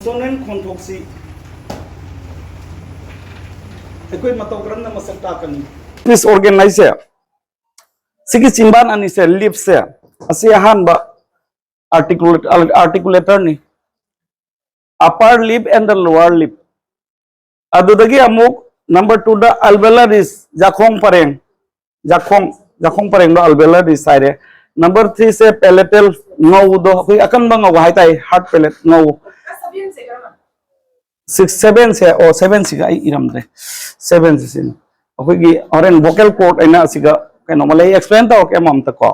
सोनेन खोंथोक्सी एकोई मतौ करमना मसक ताकनी this organise है सिगी चिंबान अनि से लिप्स से असी हान बा आर्टिकुलेटर नि upper lip and the lower lip अदुदगी अमुक नंबर 2 द alveolar जाखोंग परेंग द alveolar साइड नंबर 3 से पैलेटल नौ दो कोई अकन बंग हाई ताई हार्ट पैलेट नौ 6 7 से ओ 7 सिगा इरम दे 7 से अखोगी ऑरेन वोकल कॉर्ड एना सिगा कनो मले एक्सप्लेन तो के मम तको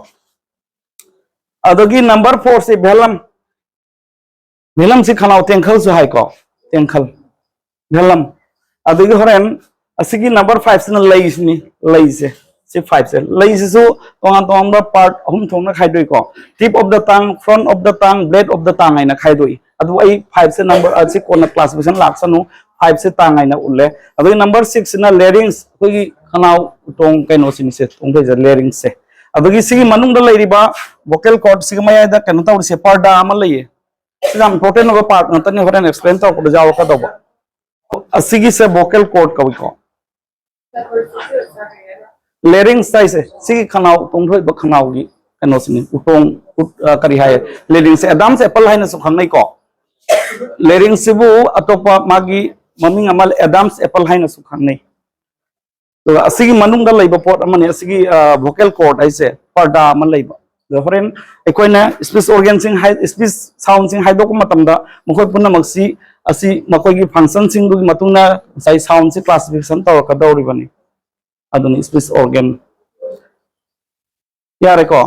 अदोगी नंबर 4 से भेलम से खनाव तेंखल सु हाई को तेंखल भेलम अदोगी होरेन असिगी नंबर 5 से लई से 5 से लई से सु तोंगा पार्ट हम थोंना खाइदोई को tip of the tongue front of the tongue blade of the tongue आइना खाइदोई अदु आई 5 से नंबर अच्छी कोना क्लासिफिकेशन लाक्सनु 5 से तांग आइना उल्ले अदु नंबर 6 ना लेरिंग्स कोई खनाव टोंग कैनो सिनि से टोंग बे लेरिंग्स से अदुगी सिगी मनुंग द लेरिबा वोकल कॉर्ड सिग मया दा कैनो ताउ से पर्दा अमा लइए सिगाम इंपोर्टेंट ओबा पार्ट नतनी होरेन एक्सप्लेन तो को जाओ का दबा असिगी से वोकल कॉर्ड कवि को लेरिंग्स ताइ से सिगी खनाव टोंग थोइ ब खनावगी कैनो सिनि उटोंग करी हाय लेरिंग्स से एडम से एप्पल हाइना सु खंगनै को लेरिंग सिबु अतोपा मागी ममिंग अमल एडम्स एप्पल हाइना सु खंगनै तो असिगी मनुंग द लैब पोट अमने असिगी वोकल कॉर्ड आइसे पर्दा अमल लैब द होरेन एकोइना स्पीच ऑर्गन सिंग हाई स्पीच साउंड सिंग हाइदोक मतमदा मखोय पुन्ना मक्सी असि मखोयगी फंक्शन सिंग दुगी मतुंगना साइ साउंड से क्लासिफिकेशन तव का दौरी बनी अदुनी स्पीच ऑर्गन यारे को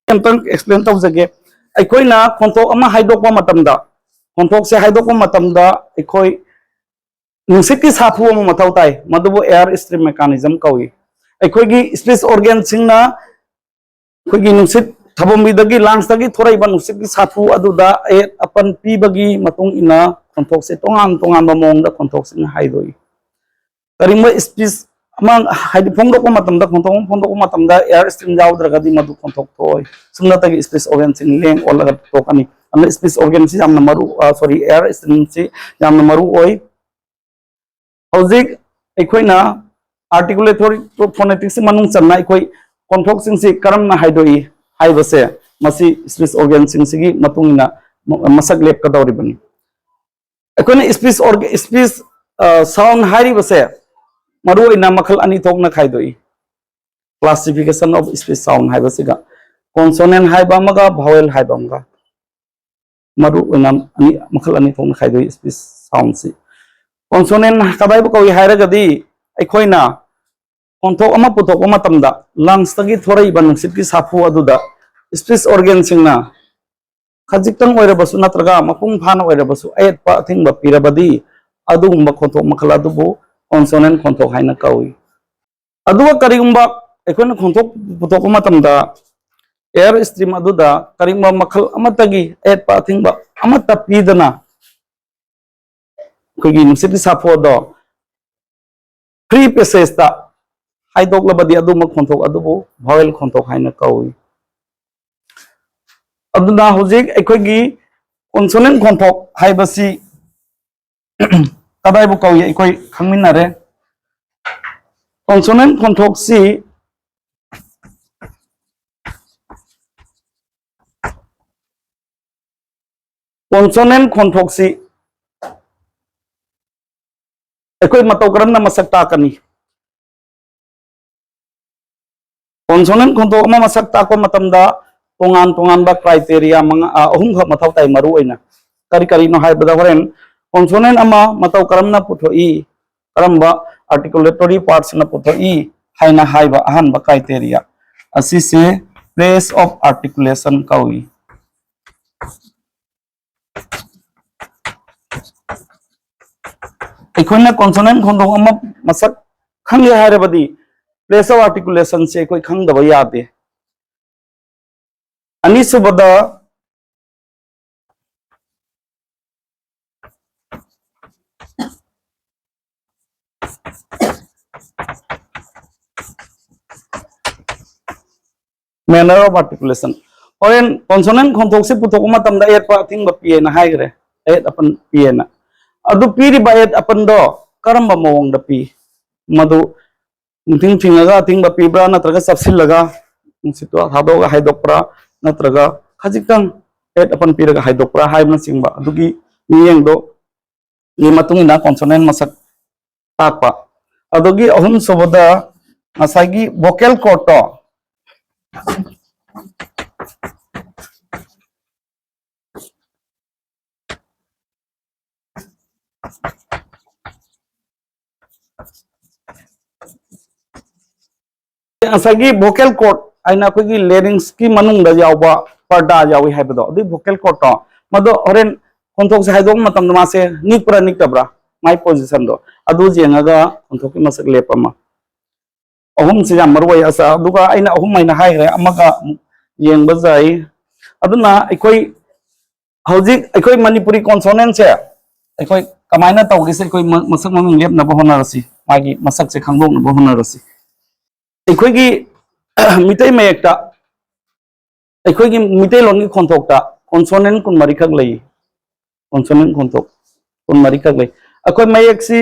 एंतन एक्सप्लेन तव जगे एकोइना खोंथोक अमा हाइदोक मतमदा खोंथोक से हाइदोक मतमदा एकोइ नुसिक की साफु अमा मथौ ताइ मदुबो एयर स्ट्रीम मेकानिज्म कौई एकोइगी स्पीच ऑर्गन सिंगना खोइगी नुसिक थबोमबिदगी लांग्स दगी थोराइबा नुसिक की साफु अदुदा ए अपन पीबगी मतुंग इना खोंथोक से तोंगान तोंगान बमोंग द खोंथोक सिंग हाइदोई करिंबा स्पीच अमंग हाइदि फोंदोक मतमदा फोंदोक मतमदा एयर स्ट्रीम जाउद्रगदी मदु खोंथोक थोय सुमनतगी स्पीच ऑर्गन सिंग लेंग ओलगा तोकनी अमने स्पीच ऑर्गन से जामना मरु सॉरी एयर स्ट्रीम से जामना मरु ओय हौजिक एखोइना आर्टिकुलेटरी फोनेटिक्स मनुंग चन्ना एखोइ खोंथोक सिंग से करमना हाइदोई हाइबसे मसी स्पीच ऑर्गन सिंग सिगी मतुंगिना मसक लेप का दौरी बनी एखोइना स्पीच साउंड हाइबसे मरु ओइना मखल अनि थोकना खाइदोई क्लासिफिकेशन ऑफ स्पीच साउंड हाइबसेगा कॉन्सोनेंट हाइबा मगा वावेल हाइबा मगा मरु ओइना अनि मखल अनि थोकना खाइदोई स्पीच साउंड से कॉन्सोनेंट कदाइब कौई हाइरगदी एखोइना खोंथोक अमा पुथोक मतमदा लंग्स तगी थोरैबा नुसित की साफु अदुदा स्पीच ऑर्गन सिंगना खजिक्तंग ओइरबसु नत्रगा मपुंग फाना ओइरबसु एट पा थिंग पिरबदी अदुगुंबा खोंथोक मखला दुबु कॉन्सोनेंट खोंथोक हाइना कौई अदुगा करिगुंबा एखोइना खोंथोक पुथोक मतमदा एयर स्ट्रीम अदुदा करिंबा मखल अमतगी एट पा थिंग अमत पीदना कोई नुसित साफो दो फ्री पैसेज ता हाइदोक लबदी अदु म खोंथोक अदुबो वावेल खोंथोक हाइना कौई अदुना होजिक एखोगी कॉन्सोनेंट खोंथोक हाइबसी कदाइबो कौई एखोई खंगमिनारे कॉन्सोनेंट खोंथोक सी कॉन्सोनेंट खोंथोक सी एकोई मतौ करमना मसक ताकनी कॉन्सोनेंट खोंथोक अमा मसक ताको मतमदा तोंगान तोंगान बा क्राइटेरिया मंगा अहुम ख मथौ ताइ मरु ओइना करी करी नो हाइबदा होरेन कॉन्सोनेंट अमा मतौ करमना पुथोई करमबा आर्टिकुलेटरी पार्ट्स ना पुथोई हाइना हाइबा अहन बा क्राइटेरिया असि से प्लेस ऑफ आर्टिकुलेशन कौई एखोइना कॉन्सोनेंट खोंथोक अमा मसक खंगे हाइरबदी प्लेस ऑफ आर्टिकुलेशन से कोई खंगदबा यादे अनिसुबदा मैनर ऑफ आर्टिकुलेशन और कॉन्सोनेंट खोंथोक से पुथोक मतमदा एट पा थिंग बपिए ना हाइगरे 8 अपन पी ना अदु पीरिबा 8 अपन दो करम्बा मवंग पी मधु थिंग थिंगा थिंग पीब्रा नत्रगा सबसिलगा सितो हादोगा हाइदोप्रा नत्रगा खजिकंग 8 अपन पीरगा हाइदोप्रा हाइबना सिंगबा अदुगी मियंग दो ये मतुंगिना कॉन्सोनेंट मसक ताकपा अदुगी अहुम सबदा मसागी वोकल कोटो असागी वोकल कोट आइना कोगी लेरिंग्स की मनुंग दा यावबा पर्दा यावी हाइबदो अदि वोकल कोट तो मदो होरेन कोंथोक से हाइदोग मतम मासे निकप्रा निकतब्रा माय पोजीशन दो अदु जेंगागा कोंथोक की मसक लेपमा अहुम से याम मरवय असा अदुगा आइना अहुम माइना हाइरे अमगा येंग बजाई अदुना अखोई हौजिक अखोई मणिपुरी कॉन्सोनेंट से अखोई कमाइना तौगे से अखोई मसक ममिंग लेप नबो होनारसी मागी मसक से खंगदोग नबो होनारसी अखोई मितई मयेक्टा अखोई मितई लोन खोंथोक्टा कॉन्सोनेंट कुन मरिखक लई कॉन्सोनेंट खोंथोक कुन मरिखक लई अखोई मयेक्सी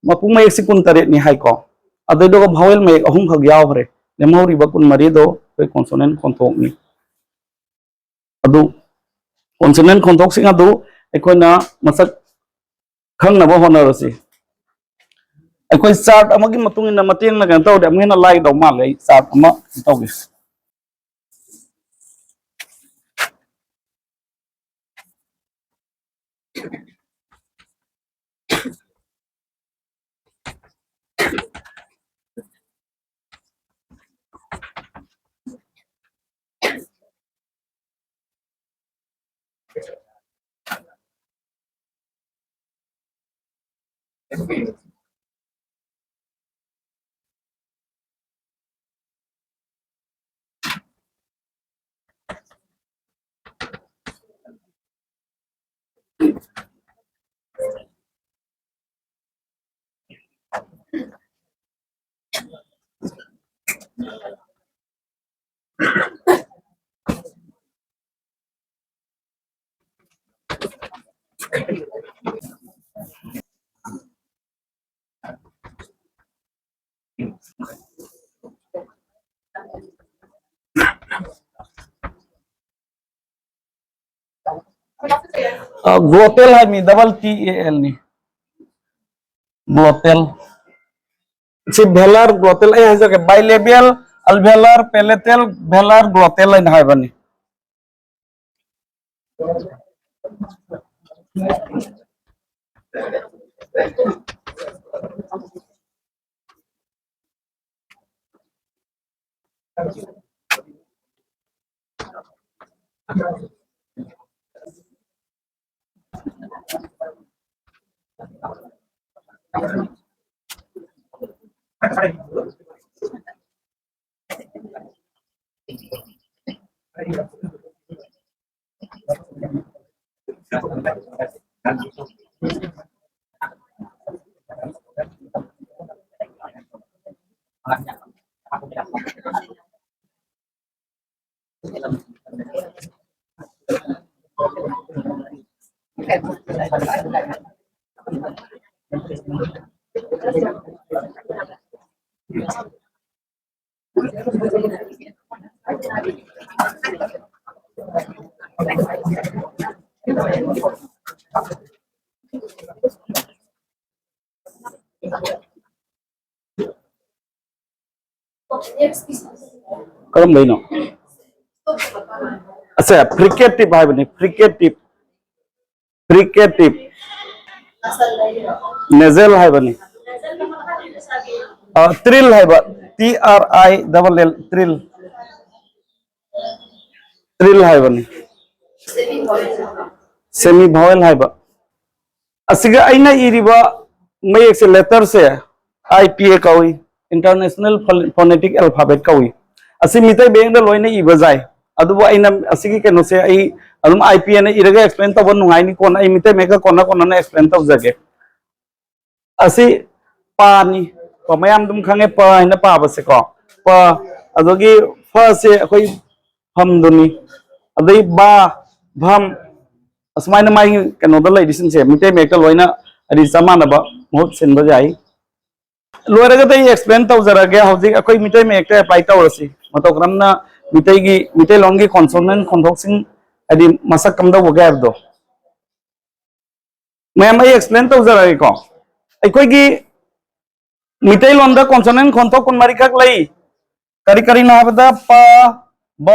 मपु मयेक्सी कुन तरेत नि हाइको अदो भावेल मयेक अहुम खग यावरे लेमौरिबा कुन मरिदो अखोई कॉन्सोनेंट खोंथोक नि अदु कॉन्सोनेंट खोंथोक सिंग अदु अखोइना मसक खंगनबो होनारसी अखोई चार्ट अमगी मतुंगिना मतेंग ना गन तौदे अमगेना लाइक दौ माले चार्ट अमा तौगे ग्लोटेल है मी डबल टी ए एल नि ग्लोटेल से भेलार ग्लोटेल ए हजर के बाइलेबियल अल्वेलर पेलेटेल भेलार ग्लोटेल इन हाइबनी करम लेनो अच्छा फ्रिकेटिव हाइबनी फ्रिकेटिव फ्रिकेटिव नेजल हाइबनी ट्रिल हाइबा T R I double L trill trill हाइबनी सेमी भावेल हाइबा असिगा आइना इरिबा मयेक से लेटर से आईपीए कवी इंटरनेशनल फोनेटिक अल्फाबेट कवी असि मितै बेंग द लोइने इबा जाय अदुबो आइना असिगी केनो से आई अदुम आईपीए ने इरगा एक्सप्लेन तब नुंगाइनी कोन आई मितै मेगा कोना कोना ने एक्सप्लेन तब जगे असि पानी को मयाम दुम खंगे प हिना पाबसे को प अदोगी फ से अखोई हम दुनी अदई बा भम असमाइन माई कनोदा लेडिसन से मिटे मेक लोइना अदि समानबा मोट सिनबा जाई लोरगत एक्सप्लेन तौजरगे हौजिक अखोई मिटे मेक अप्लाई तौरसी मतो क्रमना मिटे लोंगी कॉन्सोनेंट खोंथोक्सिंग अदि मसक कमदा वगे हबदो मैम एक्सप्लेन तौजरगे को अखोई मिटे लोंदा कॉन्सोनेंट खोंथोक कुन मारी खक लई करी करी ना हबदा प ब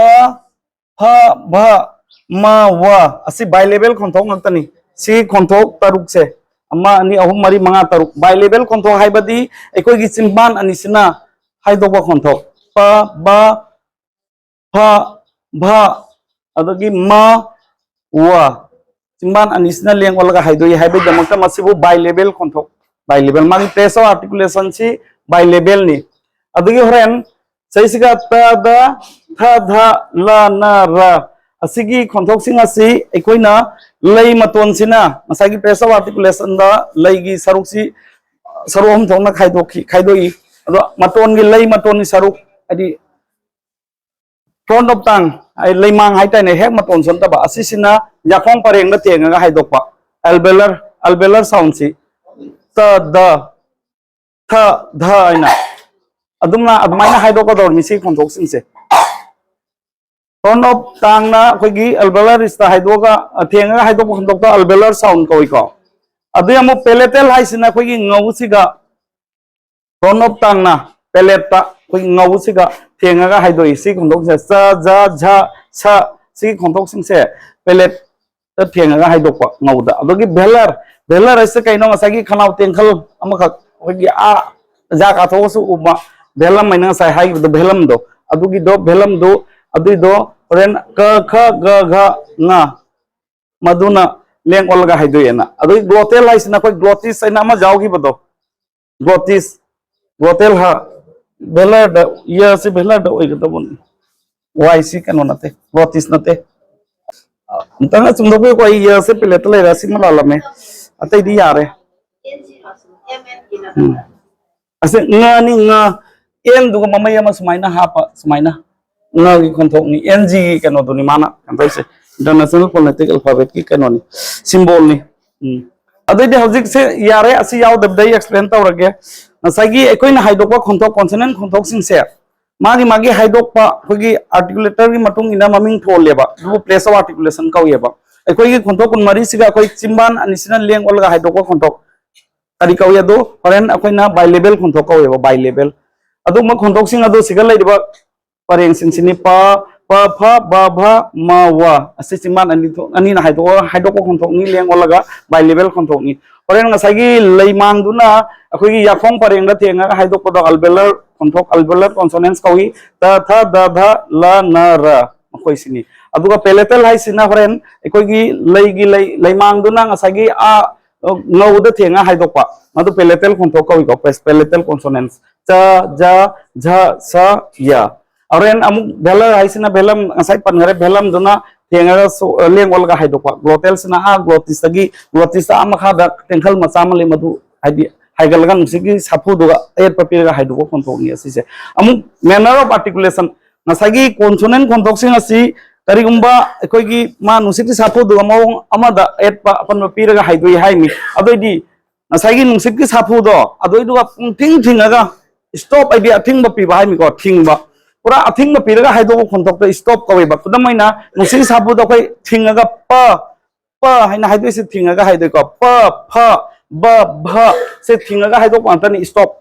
फ भ म व असि बाई लेवल खोंथोक ngaktani si खोंथोक तरुक से अमा अनि अहुम मरी मंगा तरुक बाई लेवल खोंथोक हाइबदी अखोई गी चिंबान अनिसिना हाइदोबा खोंथोक प ब फ भ अदगी म व चिंबान अनिसिना लेंग ओलगा हाइदोई हाइबे दमकता मसिबु बाई लेवल खोंथोक बाई लेवल मागी प्रेस ऑफ आर्टिकुलेशन सी बाई लेवल नि अदगी होरेन सैसिगा त द थ ध ल न र असिगी खोंथोक्सिंग असि अखोइना लई मतोनसिना मसागी प्रेस ऑफ आर्टिकुलेशन दा लईगी सरुकसी सरुम थोंना खाइदोई अदो मतोन गी लई मतोन नि सरुक अदि फ्रंट ऑफ टांग आई लेमांग हाइटाने हेक मतोन सोनतबा असिसिना याखोंग परेंग द तेंगा हाइदोकपा अल्वेलर साउंड सी त द थ ध आइना अदुमना अदमाइना हाइदोकदोर मिसी खोंथोक्सिंग से फ्रंट ऑफ टांग ना अखोगी अल्वेलर इस्ता हाइदोगा तेंगा हाइदोक खोंथोक अल्वेलर साउंड कोइको अदु यामो पेलेटल हाइसिना अखोगी ngawusiga फ्रंट ऑफ टांग ना पेलेटा अखोगी ngawusiga तेंगा हाइदोई सी खोंथोक से स ज झ छ सी खोंथोक सिंग से पेलेट त तेंगा हाइदोक ngawda अदुगी बेलर ऐसे कइनो ngसागी खनाव तेंखल अमखक अखोगी आ जा का थोसु उमा बेलम मैना साइ हाइ दो बेलम दो अदुगी दो बेलम दो अदुई दो रेन क ख ग घ न मधुना लेंग ओलगा हाइदोयना अदुई ग्लोटेल हाइसिना कोई ग्लोटिस सैना मा जाओगी बदो ग्लोटिस ग्लोटेल हा बेलर द ये से बेलर द ओइ गदबन वाई सी कनो नते ग्लोटिस नते अंतना सुंदो को ये से पेलेट ले रासि मा लालमे अतै दी यारे असे ngani nga en duga mamaya ma sumaina hapa sumaina ngagi konthok ni ng kano duni mana kantai se international phonetic alphabet ki kano ni symbol ni adai de hojik se yare asi yaw dabdai explain tawrage nasagi ekoina haidokpa konthok consonant konthok sing se magi haidokpa khogi articulator gi matung ina maming tholeba du place of articulation kawyeba ekoi gi konthok kun mari siga koi chimban anisina leng olga haidokpa konthok tari kawya do horen akoina by level konthok kawyeba by level adu ma konthok sing adu sigal leiba pareng sing sini pa pa pha ba bha ma wa asi chimban ani na haidokpa konthok ni leng olaga by level konthok ni horen ngasagi leimang duna akoigi yakhong pareng da tenga haidokpa do alveolar konthok alveolar consonants kawi ta tha da dha la na ra makoi sini aduga palatal hai sina horen akoigi leimang duna ngasagi a ngau da tenga haidokpa madu palatal konthok kawi ko palatal consonants cha ja jha sa ya horen amuk belar hai sina belam ngasai pangare belam duna tenga leng olga haidokpa glottal sina a glotis tagi glotis ama kha da tengkhal macam le madu haidi haigalga nusigi sapu duga et papir ga haidu konthok ni asi se amuk manner of articulation nasagi consonant konthok sing asi karigumba ekoigi ma nusigi sapu duga mawong amada et pa apan papir ga haidu hai mi adoidi nasagi nusigi sapu do adoi duga ting aga stop idea thing ba pi ba hai mi ko thing ba pura athing ba pi ga haidu konthok to stop kawe ba kudamaina nusigi sapu do kai thing aga pa haina haidu se thing aga haidu ko pa pha ba bha se thingaga haidok antani stop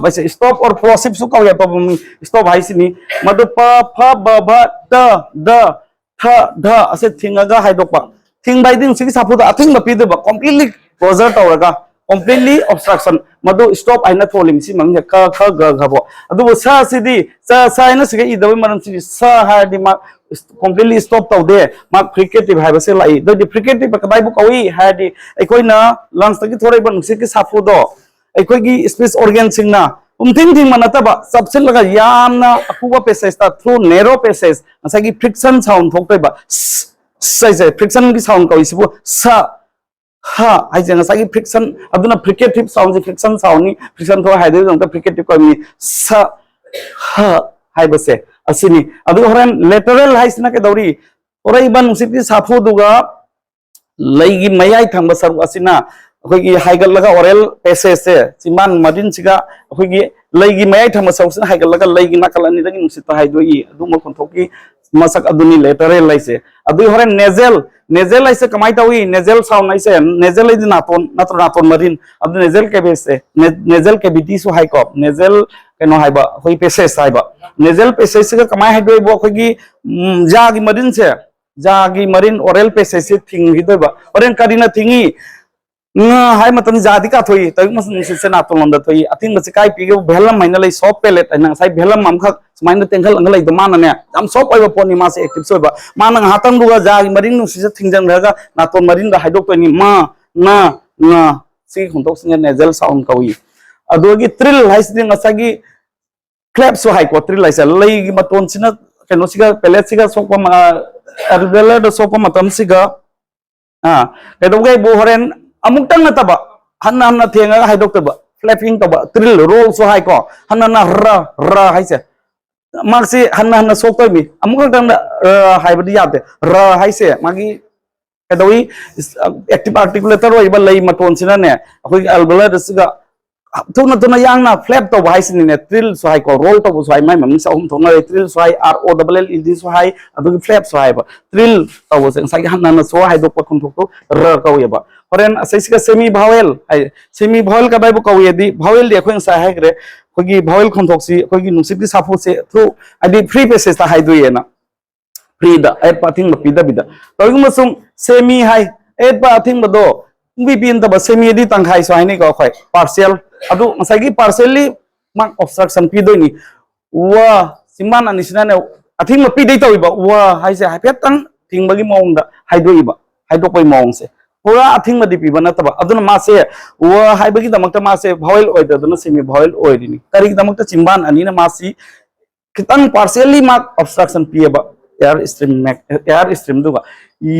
aise stop or plosive su kaw ya pabumi stop haisini madu pa pha ba bha ta da tha dha ase thingaga haidok pa thing by ding sigi sapu da athing ba pi de ba completely closure tawraga completely obstruction madu stop aina tholim si mang ka kha ga ga bo adu sa sidi sa aina siga I dawi maram si sa ha di ma completely stop tau de ma fricative hai base lai do di fricative ka bai bu kawi ha di ekoina lungs tagi thorai ban si ki sapu do ekoi gi speech organ sing na thing manata ba sabse laga yamna akuwa passage ta through narrow passage asagi friction sound thoktai ba sai friction gi sound kawi sibu sa ha ai jeng asagi friction aduna fricative sound ji friction sound ni friction tho hai de jong ta fricative ko ni sa ha hai base asini adu horan lateral hai sina ke dauri orai ban musiti sapu duga लगी मयाई thumb सरुक असिना अखोगी हाइगलगा oral passage से चिमान Marin सिगा अखोगी लगी मयाई thumb सरुक हाइगलगा लगी नाकलनी दगी नुसित हाइदोई अदुम खनथोकी मसक अदुनी लेटरे लाइसे अदु हरे nasal लाइसे कमाई तावी नेजल साउंड लाइसे नेजल इदि नातोन नत्र नातोन मरिन अदु नेजल के बेसे नेजल के बिटी सु हाइको नेजल कनो हाइबा होई पैसेज हाइबा नेजल पैसेज से कमाई हाइदोई बो अखोगी जागी मरिन से जागी मरिन ओरल पैसेज से थिंग हिदोबा ओरेन करिना थिंगी हाय मतन जादी का थोई तग मसन से ना तो लंदा थोई अथिंग बसे काय पिगे भेलम माइना लै सॉफ्ट पैलेट ना साइ भेलम मामखा समाइन तेंखल अंग लै दमान ने हम सॉफ्ट ओइबा पोनी मा से एक्टिव सोइबा मानंग हातंग दुगा जागी मरिन नु से थिंजंग रगा ना तो मरिन दा हाइडोक तोनी मा ना सी खुंतोक सिंग नेजल साउंड कवी अदोगी थ्रिल हाइसिंग असागी क्लैप सो हाइ को थ्रिल हाइसा लै गी मतोन सिना केनो सिगा पैलेट सिगा सोपा एल्वेलर द सोपा मतम सिगा केदोगे बो हरेन अमुक्तंग नतबा हन्ना हन्ना थेंगा हाइदोक्तबा फ्लैपिंग तबा थ्रिल रोल सो हाइ को हन्ना ना र हाइसे मार्सी हन्ना हन्ना सोक्तोमी अमुक्तंग हाइबदि याते र हाइसे मागी केदोई एक्टिव आर्टिकुलेटर ओइबा लै मतोन सिना ने अखोई एल्वेलर सिगा थोना यांगना फ्लैप तो हाइसिनी ने थ्रिल सो हाइ को रोल तो सो हाइ माइ मम से थोना थ्रिल सो हाइ आर ओ डबल एल इ सो हाइ अदुगी फ्लैप सो हाइ बा थ्रिल तो से साइ हन्ना ना सो हाइ दोप खुनथोक तो र कौयबा होरेन असैसिका सेमी भावेल हाइ सेमी भावेल का बाइबो कौयेदी भावेल दे खोइन सा हाइग्रे खोगी भावेल खुनथोकसी खोगी नुसिति साफु से थ्रू आदि फ्री पैसेज ता हाइ दुयेना फ्री दा एट पाथिंग पिदा बिदा तोगी मसुम सेमी हाइ एट पाथिंग बदो बी पिन तब सेमी दी तंखाइ सो हाइने को खोय पार्शियल अदु मसागी पार्शियली मार्क ऑब्स्ट्रक्शन पिदोनी वा सिमान अनिसना ने अथिंग म पिदै तोइबा वा हाइसे हाइफेट तंग थिंगबगी मौंग दा हाइदोइबा हाइदोपै मौंग से पूरा अथिंग मदि पिबा नतबा अदुन मासे वा हाइबगी दमकता मासे भावेल ओइददुन सेमी भावेल ओइदिनी करी दमकता चिंबान अनिना मासी खितंग पार्शियली मार्क ऑब्स्ट्रक्शन पियबा एयर स्ट्रीम दुगा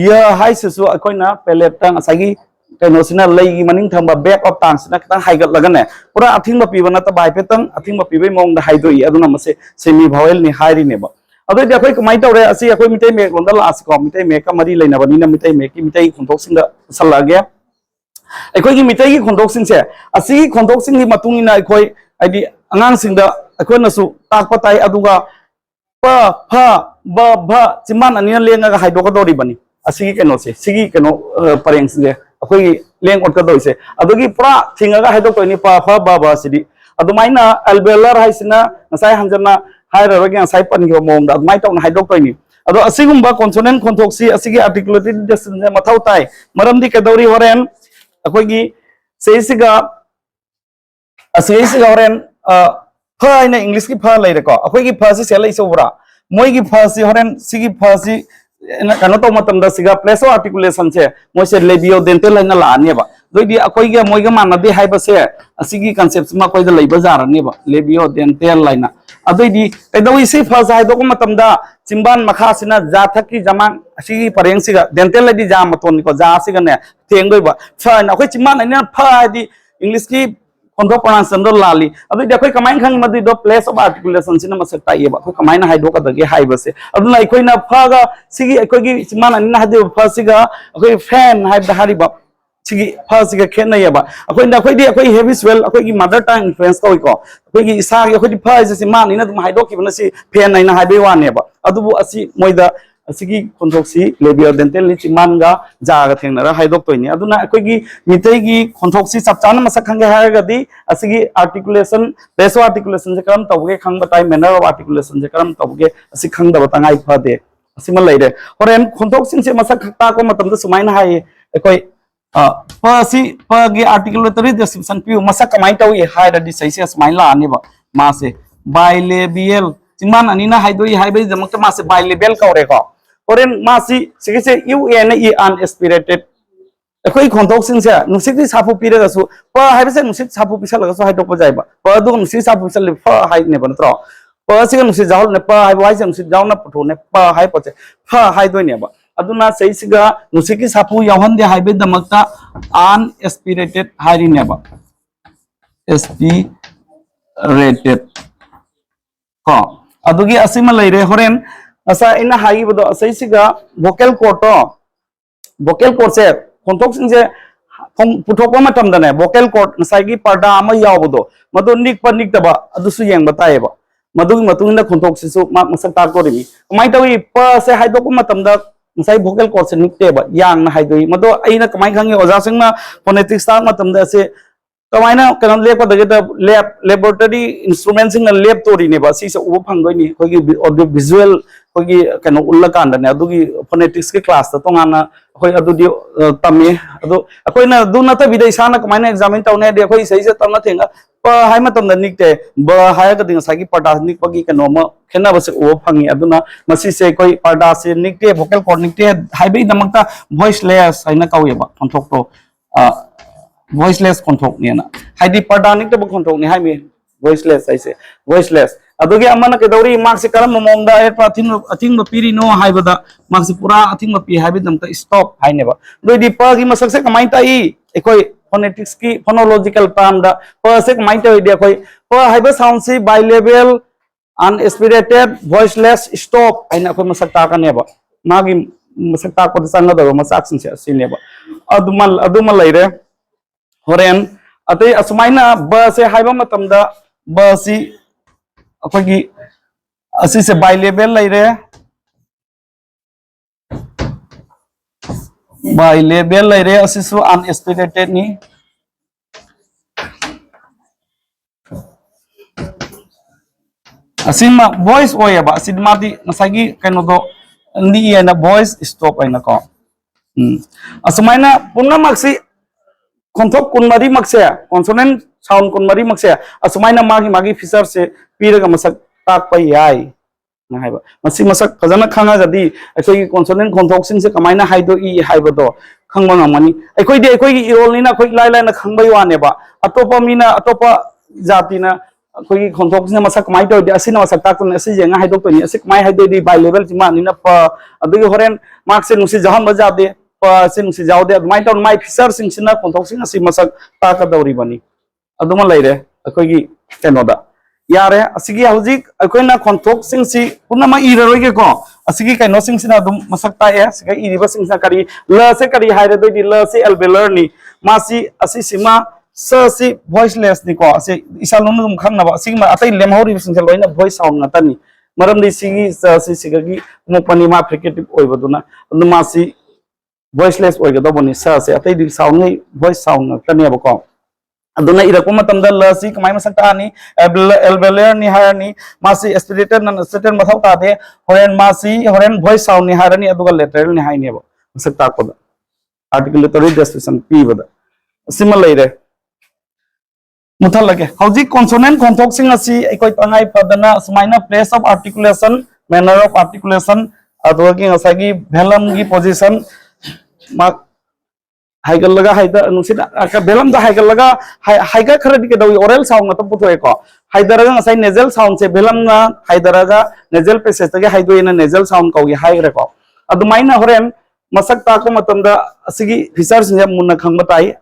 या हाइससु अखोइना पैलेट तंग असागी कनोसिना लैगी मनिंग थंबा बैक ऑफ टांगसिना खितंग हाइगत लगने पूरा अथिंग पिबा नतबा हाइफेटंग अथिंग पिबै मौंग दा हाइदोइ अदुना मसे सेमी भावेल नि हाइरिनेबा अदोइ अखोइ कमाइ तौरे असि अखोइ मिटै मेक लोंदा लास को मिटै मेक का मरी लेनबनिना मिटै मेक की मिटै खुंथोक सिंगा सलागे अखोइ की मिटै की खुंथोक सिंग से असि की खुंथोक सिंग नि मतुंगिना अखोइ आइदि अंगांग सिंगदा अखोइनसु ताकपा ताइ अदुगा प फ ब भ चिमान अनिना लेंगा हाइदोक दोरिबनी असि की केनो से सिगी केनो परेंग सिगे अखोइ लेंग ओटका दोइसे अदुगी पुरा थिंगा हाइदोक तोइनि प फ ब ब सिदि अदुमाइना एल्वेलर हाइसिना नसाइ हंजना हाइररगे साइ पनगिबा मोंदा अदुमाइ तौना हाइदोक तोइनि अदो असिगुम्बा कॉन्सोनेंट खोंथोक्सी असिगी आर्टिकुलेटेड डिस्टिंक्शन मथौ ताइ मरमदि केदौरी होरेन अखोइगी सेसिगा असिगिसिगा होरेन फ आइना इंग्लिश की फ लैरेको अखोइगी फ सि सेलै सोबरा मोइगी फ सि होरेन सिगी फ सि कनो तो मतमदा सिगा प्लेस ऑफ आर्टिकुलेशन से मोसे लेबियो डेंटल लाइना लानेबा दोइदि अखोइगे मोइगा मानदे हाइबसे असिगी कांसेप्ट मा कोइदा लैबा जारनेबा लेबियो डेंटल लाइना अदोइदि कैदौई सि फस हाइदोक मतमदा चिंबान मखासिना जाथकी जमांग असिगी परेंग सिगा डेंटल लाइदि जा मतोन को जा सिगने थेंगोइबा फन अखोइ चिंबान आइना फ हाइदि इंग्लिश की कोंथो प्रोनाउंसिएशन दो लाली अदोइदि अखोइ कमाइन खंग मदि दो प्लेस ऑफ आर्टिकुलेशन सिना मसक ताइबा अखोइ कमाइन हाइदोक दगे हाइबसे अदुना अखोइना फगा सिगी अखोइगी चिंबान आइना हाइदि फसिगा अखोइ फैन हाइबदा हारिबा सिगी फसिगा खेनयबा अखोइना अखोइदि अखोइ हेवी स्वेल अखोइगी मदर टंग इन्फ्लुएंस तौइको अखोइगी इसागी अखोइदि फसिसि मानिना दम हाइदोकिबना सि फैन आइना हाइबे वानेबा अदुबु असि मोइदा असिगी खोंथोक्सी लेबियो डेंटल नि चिमानगा जागा थेंनरा हाइदोक तोइनि अदुना अखोइगी मितैगी खोंथोक्सी सबचान मसक खंगे हारगदि असिगी आर्टिकुलेशन प्लेस ऑफ आर्टिकुलेशन जे करम तौगे खंग बताइ मैनर ऑफ आर्टिकुलेशन जे करम तौगे असि खंग दबा तंगाइ फदे असिमा लैरे होरेन खोंथोक्सिन से मसक खता को मतम सुमाइन हाइ अखोइ पसी पगी आर्टिकुलेटरी डिस्क्रिप्शन पिउ मसक कमाइ तौइ हाइरदि सैसे सुमाइन लानेबा मासे बाइलेबियल चिमान अनिना हाइदोइ हाइबे जमक मासे बाइलेबियल कौरेको होरेन मासी सिगिसे यू एन ई अनएस्पिरेटेड अखोइ खोंथोक्सिन से नुसिति साफु पिरगसु प हाइबसे नुसित साफु पिसलगसु हाइदोक जाइबा प दु नुसित साफु पिसल फ हाइने बनत्रो प सिग नुसित जाउल ने प हाइबो हाइसे नुसित जाउना पुथोने प हाइ पचे फ हाइदोइनेबा अदुना सैसिगा नुसिकी साफु यावहनदे हाइबे दमकता अनएस्पिरेटेड हाइरिनेबा एस्पिरेटेड को अदुगी असिमा लैरे होरेन असा इना हाइबदो सैसिगा वोकल कोड से khonthok sing je puthok pa matam da ne vocal cord nasai gi parda ama yaw bodo madu nik pa nik da ba adu su yeng batai ba madu matung na khonthok si su ma masak ta ko ri mai tawi pa se hai do ko matam da nasai vocal cord se nik te ba yang na hai doi madu aina kamai khangi oja sing na phonetics ta matam da se कमायना कन लेप lab laboratory instrument सिंग लेब तोरी ने बा सी से उब फंगदोनी खोगी audio visual खोगी कन उल्ला कांड ने अदुगी फोनेटिक्स के क्लास तो गाना खोई अदुदी तमे अदु अखोइना दु नत विदय साना कमायना एग्जामिन तौने दे खोई सही से तमना थेंगा प हाय मतम द निकते ब हाय क दिंग सागी पटा निक पगी कनो म खेना बसे उब फंगी अदुना मसी से कोई पटा से निकते वोकल कॉर्ड निकते हाय बे दमकता वॉइसलेस हाइना कावेबा कंट्रोल तो voiceless control ni na haidi pardanic to control ni hai me voiceless ai se voiceless adugi amana ke dauri mark se karam mong da et athing ma piri no hai bada mark se pura athing ma pi hai bidam ta stop hai ne ba doi di pa gi masak se kamai ta i ekoi phonetics ki phonological term da pa se kamai ta dia koi pa hai ba sound si bilevel unaspirated voiceless stop ai na koi masak ta ka ne ba magi masak ta ko sang da masak sin se ne ba aduma laire होरेन अतै असुमाइना ब से हाइबा मतमदा ब सी अखोगी असि से बाइलेबल लैरे असि सु अनएस्टिमेटेड नि Asima voice ओयबा असिमादी नसागी कनो दो नि एना वॉइस स्टॉप आइना को असुमाइना पुंगा Maksi conthok kunmari makse consonant sound kunmari makse asmaina magi feature se piraga masak tak pa yai na haiba masi masak fajana khanga jadi akoi consonant conthok sing se kamaina haido i haiba do khangba ngamani akoi de akoi irol ni na akoi lai lai na khangbai wane ba atopa mina atopa jati na akoi conthok sing masak kamai do de asina masak tak kun asi jenga haido to ni asi kamai haido di by level jima ni na pa adu horen mark se nusi jahan baja de सिंग से जाओ दे माइ town माइ Fisher सिंग सिना कोंथोक सिंग असि मसक ताका दौरी बनी अदुमा लैरे अखोगी केनोदा यारे असिगी हौजिक अखोइना कोंथोक सिंग सि पुनमा इररोगे को असिगी कैनो सिंग सिना दुम मसक ताए सिगा इरिबा सिंग सिना करी ल से करी हाइरे दोदि ल से एल्वेलर नि मासी असि सिमा स सि वॉइसलेस नि को असि इसालोन दुम खंगना बा सिग मा अतै लेमहौरि सिंग से लोइना वॉइस साउंड नतनी मरम दि सिगी स सि सिगगी मोपनी मा फ्रिकेटिव ओइबदुना मासी voiceless oigado boni sa se atai di sound nei voice sound tane ba ko aduna irakko matam da la si kamai masak ta ni alveolar ni harani masi aspirated na certain mathau ta de horen masi horen voice sound ni harani aduga lateral ni hai ne ba masak ta ko da articulatory description p ba da similar ire muthal lage hauji consonant conthok sing asi ekoi tangai padana smaina place of articulation manner of articulation aduga ki asagi velam gi position mak haigal laga haida nusit ka belam da haigal laga haiga khara dike dawi oral sound na to puto eko haidara ga sai nasal sound se belam na haidara ga nasal passage ta ga haido ina nasal sound ko gi hai reko adumaina horen masak ta ko matam da asigi features ne munna khangba tai